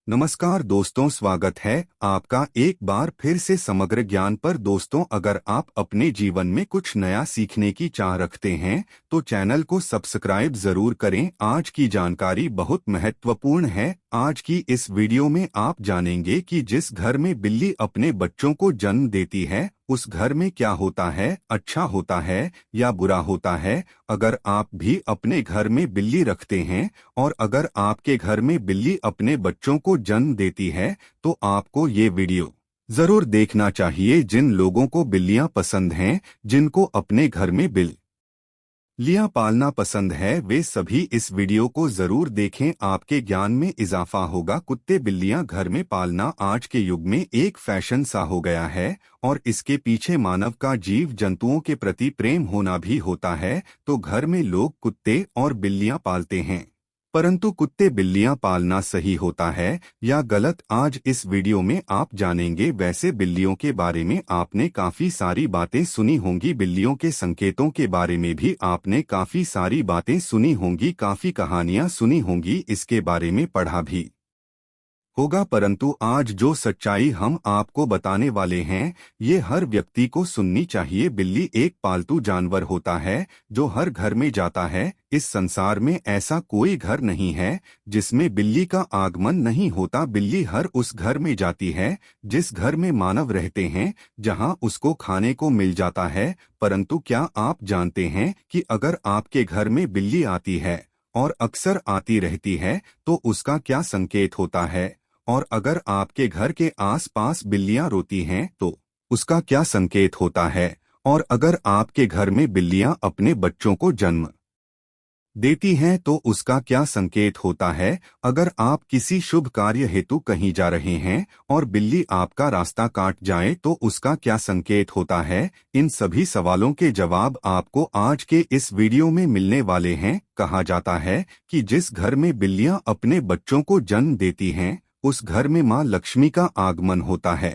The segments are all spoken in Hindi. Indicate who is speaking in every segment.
Speaker 1: नमस्कार दोस्तों, स्वागत है आपका एक बार फिर से समग्र ज्ञान पर। दोस्तों, अगर आप अपने जीवन में कुछ नया सीखने की चाह रखते हैं तो चैनल को सब्सक्राइब जरूर करें। आज की जानकारी बहुत महत्वपूर्ण है। आज की इस वीडियो में आप जानेंगे कि जिस घर में बिल्ली अपने बच्चों को जन्म देती है उस घर में क्या होता है, अच्छा होता है या बुरा होता है। अगर आप भी अपने घर में बिल्ली रखते हैं और अगर आपके घर में बिल्ली अपने बच्चों को जन्म देती है तो आपको ये वीडियो जरूर देखना चाहिए। जिन लोगों को बिल्लियां पसंद हैं, जिनको अपने घर में बिल्लियां पालना पसंद है, वे सभी इस वीडियो को जरूर देखें। आपके ज्ञान में इजाफा होगा। कुत्ते बिल्लियां घर में पालना आज के युग में एक फैशन सा हो गया है और इसके पीछे मानव का जीव जंतुओं के प्रति प्रेम होना भी होता है। तो घर में लोग कुत्ते और बिल्लियां पालते हैं, परंतु कुत्ते बिल्लियां पालना सही होता है या गलत, आज इस वीडियो में आप जानेंगे। वैसे बिल्लियों के बारे में आपने काफी सारी बातें सुनी होंगी, बिल्लियों के संकेतों के बारे में भी आपने काफी सारी बातें सुनी होंगी, काफी कहानियां सुनी होंगी, इसके बारे में पढ़ा भी होगा। परंतु आज जो सच्चाई हम आपको बताने वाले हैं ये हर व्यक्ति को सुननी चाहिए। बिल्ली एक पालतू जानवर होता है जो हर घर में जाता है। इस संसार में ऐसा कोई घर नहीं है जिसमें बिल्ली का आगमन नहीं होता। बिल्ली हर उस घर में जाती है जिस घर में मानव रहते हैं, जहां उसको खाने को मिल जाता है। परंतु क्या आप जानते हैं कि अगर आपके घर में बिल्ली आती है और अक्सर आती रहती है तो उसका क्या संकेत होता है? और अगर आपके घर के आसपास बिल्लियां रोती हैं तो उसका क्या संकेत होता है? और अगर आपके घर में बिल्लियां अपने बच्चों को जन्म देती हैं तो उसका क्या संकेत होता है? अगर आप किसी शुभ कार्य हेतु कहीं जा रहे हैं और बिल्ली आपका रास्ता काट जाए तो उसका क्या संकेत होता है? इन सभी सवालों के जवाब आपको आज के इस वीडियो में मिलने वाले हैं। कहा जाता है कि जिस घर में बिल्लियां अपने बच्चों को जन्म देती हैं उस घर में मां लक्ष्मी का आगमन होता है।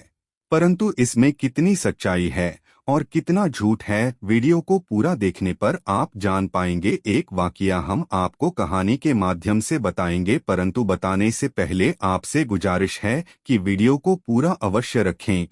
Speaker 1: परंतु इसमें कितनी सच्चाई है और कितना झूठ है, वीडियो को पूरा देखने पर आप जान पाएंगे। एक वाकया हम आपको कहानी के माध्यम से बताएंगे, परंतु बताने से पहले आपसे गुजारिश है कि वीडियो को पूरा अवश्य रखें,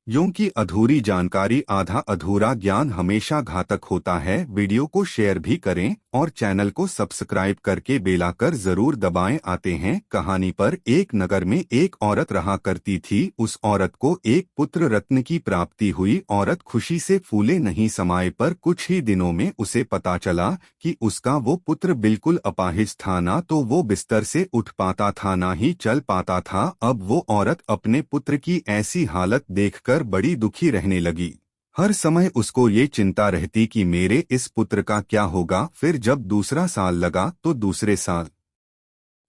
Speaker 1: क्योंकि अधूरी जानकारी, आधा अधूरा ज्ञान हमेशा घातक होता है। वीडियो को शेयर भी करें और चैनल को सब्सक्राइब करके बेल आइकन जरूर दबाएं। आते हैं कहानी पर। एक नगर में एक औरत रहा करती थी। उस औरत को एक पुत्र रत्न की प्राप्ति हुई। औरत खुशी से फूले नहीं समाये, पर कुछ ही दिनों में उसे पता चला कि उसका वो पुत्र बिल्कुल अपाहिज था। ना तो वो बिस्तर से उठ पाता था, ना ही चल पाता था। अब वो औरत अपने पुत्र की ऐसी हालत देखकर बड़ी दुखी रहने लगी। हर समय उसको ये चिंता रहती कि मेरे इस पुत्र का क्या होगा। फिर जब दूसरा साल लगा तो दूसरे साल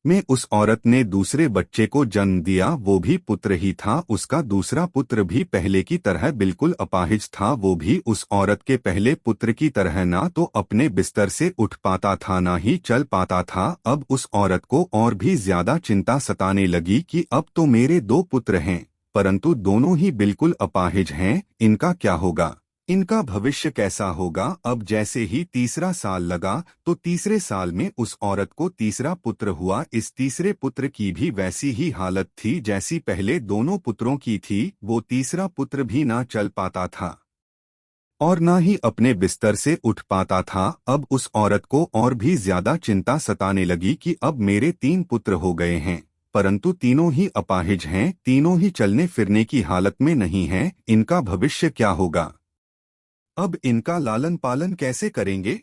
Speaker 1: में उस औरत ने दूसरे बच्चे को जन्म दिया। वो भी पुत्र ही था। उसका दूसरा पुत्र भी पहले की तरह बिल्कुल अपाहिज था। वो भी उस औरत के पहले पुत्र की तरह ना तो अपने बिस्तर से उठ पाता था, ना ही चल पाता था। अब उस औरत को और भी ज्यादा चिंता सताने लगी कि अब तो मेरे दो पुत्र हैं, परंतु दोनों ही बिल्कुल अपाहिज हैं। इनका क्या होगा? इनका भविष्य कैसा होगा? अब जैसे ही तीसरा साल लगा तो तीसरे साल में उस औरत को तीसरा पुत्र हुआ। इस तीसरे पुत्र की भी वैसी ही हालत थी जैसी पहले दोनों पुत्रों की थी। वो तीसरा पुत्र भी ना चल पाता था और ना ही अपने बिस्तर से उठ पाता था। अब उस औरत को और भी ज्यादा चिंता सताने लगी कि अब मेरे तीन पुत्र हो गए हैं, परंतु तीनों ही अपाहिज हैं, तीनों ही चलने फिरने की हालत में नहीं हैं। इनका भविष्य क्या होगा? अब इनका लालन पालन कैसे करेंगे?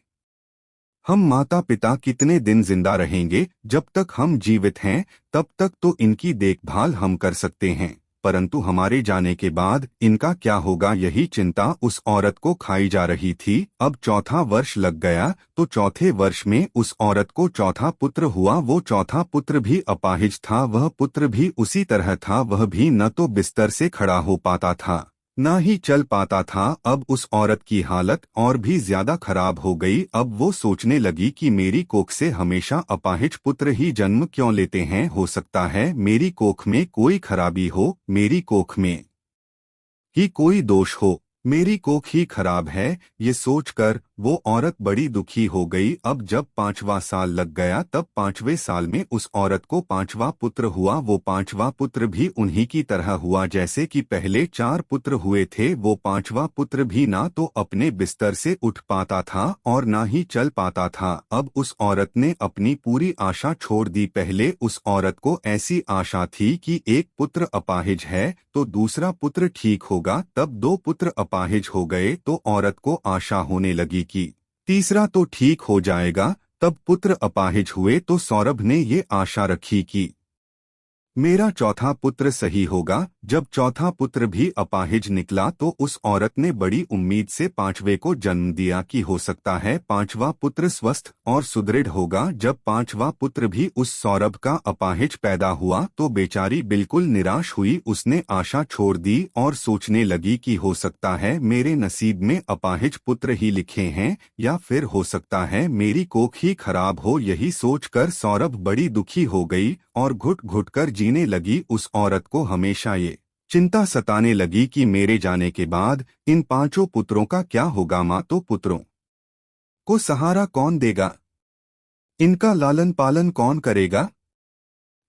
Speaker 1: हम माता पिता कितने दिन जिंदा रहेंगे? जब तक हम जीवित हैं तब तक तो इनकी देखभाल हम कर सकते हैं, परंतु हमारे जाने के बाद इनका क्या होगा? यही चिंता उस औरत को खाई जा रही थी। अब चौथा वर्ष लग गया तो चौथे वर्ष में उस औरत को चौथा पुत्र हुआ। वो चौथा पुत्र भी अपाहिज था। वह पुत्र भी उसी तरह था। वह भी न तो बिस्तर से खड़ा हो पाता था, ना ही चल पाता था। अब उस औरत की हालत और भी ज्यादा खराब हो गई। अब वो सोचने लगी कि मेरी कोख से हमेशा अपाहिज पुत्र ही जन्म क्यों लेते हैं? हो सकता है मेरी कोख में कोई खराबी हो, मेरी कोख में ही कोई दोष हो, मेरी कोख ही खराब है। ये सोचकर वो औरत बड़ी दुखी हो गई। अब जब 5वां साल लग गया तब 5वें साल में उस औरत को 5वां पुत्र हुआ। वो 5वां पुत्र भी उन्हीं की तरह हुआ जैसे कि पहले 4 पुत्र हुए थे। वो 5वां पुत्र भी ना तो अपने बिस्तर से उठ पाता था और ना ही चल पाता था। अब उस औरत ने अपनी पूरी आशा छोड़ दी। पहले उस औरत को ऐसी आशा थी कि एक पुत्र अपाहिज है तो दूसरा पुत्र ठीक होगा, तब 2 पुत्र अपाहिज हो गए तो औरत को आशा होने लगी कि तीसरा तो ठीक हो जाएगा। तब पुत्र अपाहिज हुए तो सौरभ ने ये आशा रखी कि मेरा चौथा पुत्र सही होगा। जब चौथा पुत्र भी अपाहिज निकला तो उस औरत ने बड़ी उम्मीद से 5वें को जन्म दिया कि हो सकता है 5वां पुत्र स्वस्थ और सुदृढ़ होगा। जब 5वां पुत्र भी उस सौरभ का अपाहिज पैदा हुआ तो बेचारी बिल्कुल निराश हुई। उसने आशा छोड़ दी और सोचने लगी कि हो सकता है मेरे नसीब में अपाहिज पुत्र ही लिखे हैं या फिर हो सकता है मेरी कोख ही खराब हो। यही सोचकर सौरभ बड़ी दुखी हो गई और घुट घुट कर जीने लगी। उस औरत को हमेशा ये चिंता सताने लगी कि मेरे जाने के बाद इन 5 पुत्रों का क्या होगा। माँ तो पुत्रों को सहारा कौन देगा, इनका लालन पालन कौन करेगा।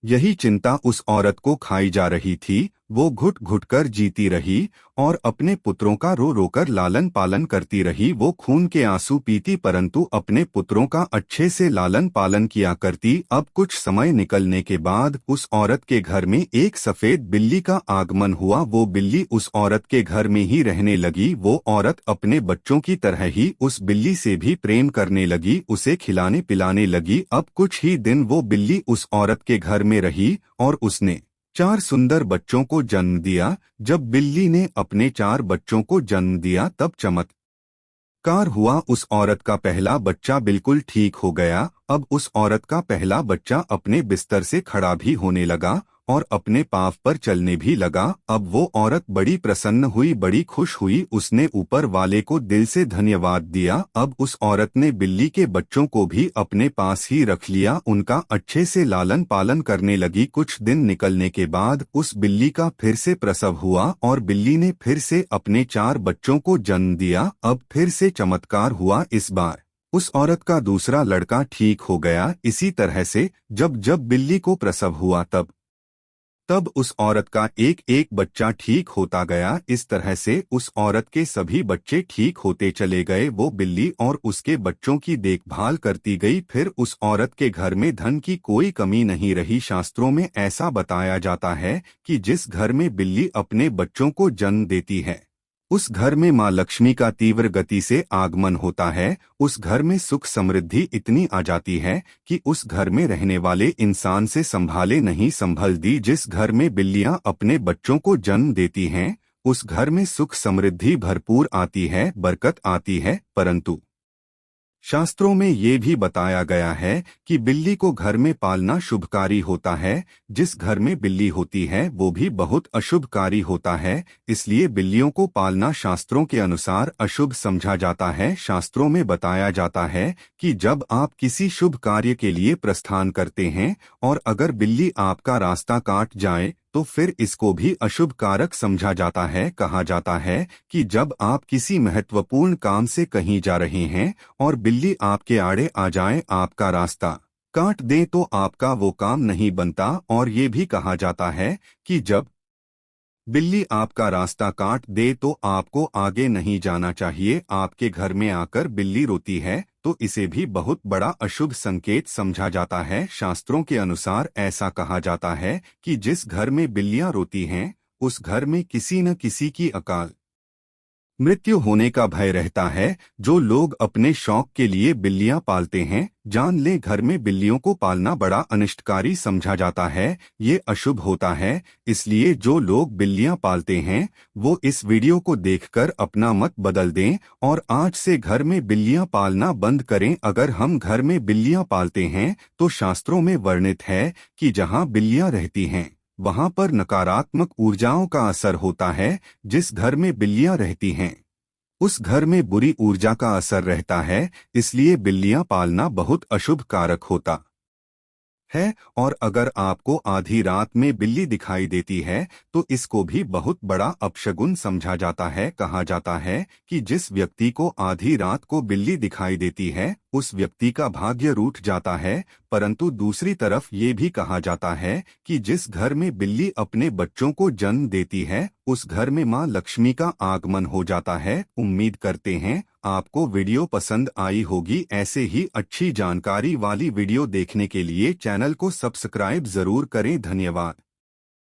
Speaker 1: यही चिंता उस औरत को खाई जा रही थी। वो घुट घुट कर जीती रही और अपने पुत्रों का रो रो कर लालन पालन करती रही। वो खून के आंसू पीती परंतु अपने पुत्रों का अच्छे से लालन पालन किया करती। अब कुछ समय निकलने के बाद उस औरत के घर में एक सफेद बिल्ली का आगमन हुआ। वो बिल्ली उस औरत के घर में ही रहने लगी। वो औरत अपने बच्चों की तरह ही उस बिल्ली से भी प्रेम करने लगी, उसे खिलाने पिलाने लगी। अब कुछ ही दिन वो बिल्ली उस औरत के घर में रही और उसने 4 सुंदर बच्चों को जन्म दिया। जब बिल्ली ने अपने 4 बच्चों को जन्म दिया तब चमत्कार हुआ। उस औरत का पहला बच्चा बिल्कुल ठीक हो गया। अब उस औरत का पहला बच्चा अपने बिस्तर से खड़ा भी होने लगा और अपने पाँव पर चलने भी लगा। अब वो औरत बड़ी प्रसन्न हुई, बड़ी खुश हुई। उसने ऊपर वाले को दिल से धन्यवाद दिया। अब उस औरत ने बिल्ली के बच्चों को भी अपने पास ही रख लिया, उनका अच्छे से लालन पालन करने लगी। कुछ दिन निकलने के बाद उस बिल्ली का फिर से प्रसव हुआ और बिल्ली ने फिर से अपने 4 बच्चों को जन्म दिया। अब फिर से चमत्कार हुआ। इस बार उस औरत का दूसरा लड़का ठीक हो गया। इसी तरह से जब जब बिल्ली को प्रसव हुआ तब तब उस औरत का एक एक बच्चा ठीक होता गया। इस तरह से उस औरत के सभी बच्चे ठीक होते चले गए। वो बिल्ली और उसके बच्चों की देखभाल करती गई। फिर उस औरत के घर में धन की कोई कमी नहीं रही। शास्त्रों में ऐसा बताया जाता है कि जिस घर में बिल्ली अपने बच्चों को जन्म देती है उस घर में माँ लक्ष्मी का तीव्र गति से आगमन होता है। उस घर में सुख समृद्धि इतनी आ जाती है कि उस घर में रहने वाले इंसान से संभाले नहीं संभलती। जिस घर में बिल्लियां अपने बच्चों को जन्म देती हैं उस घर में सुख समृद्धि भरपूर आती है, बरकत आती है। परंतु शास्त्रों में ये भी बताया गया है कि बिल्ली को घर में पालना शुभकारी होता है। जिस घर में बिल्ली होती है वो भी बहुत अशुभकारी होता है, इसलिए बिल्लियों को पालना शास्त्रों के अनुसार अशुभ समझा जाता है। शास्त्रों में बताया जाता है कि जब आप किसी शुभ कार्य के लिए प्रस्थान करते हैं और अगर बिल्ली आपका रास्ता काट जाए तो फिर इसको भी अशुभ कारक समझा जाता है। कहा जाता है कि जब आप किसी महत्वपूर्ण काम से कहीं जा रहे हैं और बिल्ली आपके आड़े आ जाए, आपका रास्ता काट दे तो आपका वो काम नहीं बनता। और ये भी कहा जाता है कि जब बिल्ली आपका रास्ता काट दे तो आपको आगे नहीं जाना चाहिए। आपके घर में आकर बिल्ली रोती है तो इसे भी बहुत बड़ा अशुभ संकेत समझा जाता है। शास्त्रों के अनुसार ऐसा कहा जाता है कि जिस घर में बिल्लियां रोती हैं उस घर में किसी न किसी की अकाल मृत्यु होने का भय रहता है। जो लोग अपने शौक के लिए बिल्लियां पालते हैं जान लें घर में बिल्लियों को पालना बड़ा अनिष्टकारी समझा जाता है, ये अशुभ होता है। इसलिए जो लोग बिल्लियां पालते हैं वो इस वीडियो को देखकर अपना मत बदल दें और आज से घर में बिल्लियां पालना बंद करें। अगर हम घर में बिल्लियां पालते हैं तो शास्त्रों में वर्णित है कि जहां बिल्लियां रहती हैं वहां पर नकारात्मक ऊर्जाओं का असर होता है। जिस घर में बिल्लियां रहती हैं उस घर में बुरी ऊर्जा का असर रहता है, इसलिए बिल्लियां पालना बहुत अशुभ कारक होता है। और अगर आपको आधी रात में बिल्ली दिखाई देती है तो इसको भी बहुत बड़ा अपशगुन समझा जाता है। कहा जाता है कि जिस व्यक्ति को आधी रात को बिल्ली दिखाई देती है उस व्यक्ति का भाग्य रूठ जाता है। परंतु दूसरी तरफ ये भी कहा जाता है कि जिस घर में बिल्ली अपने बच्चों को जन्म देती है उस घर में मां लक्ष्मी का आगमन हो जाता है। उम्मीद करते हैं आपको वीडियो पसंद आई होगी। ऐसे ही अच्छी जानकारी वाली वीडियो देखने के लिए चैनल को सब्सक्राइब जरूर करें। धन्यवाद।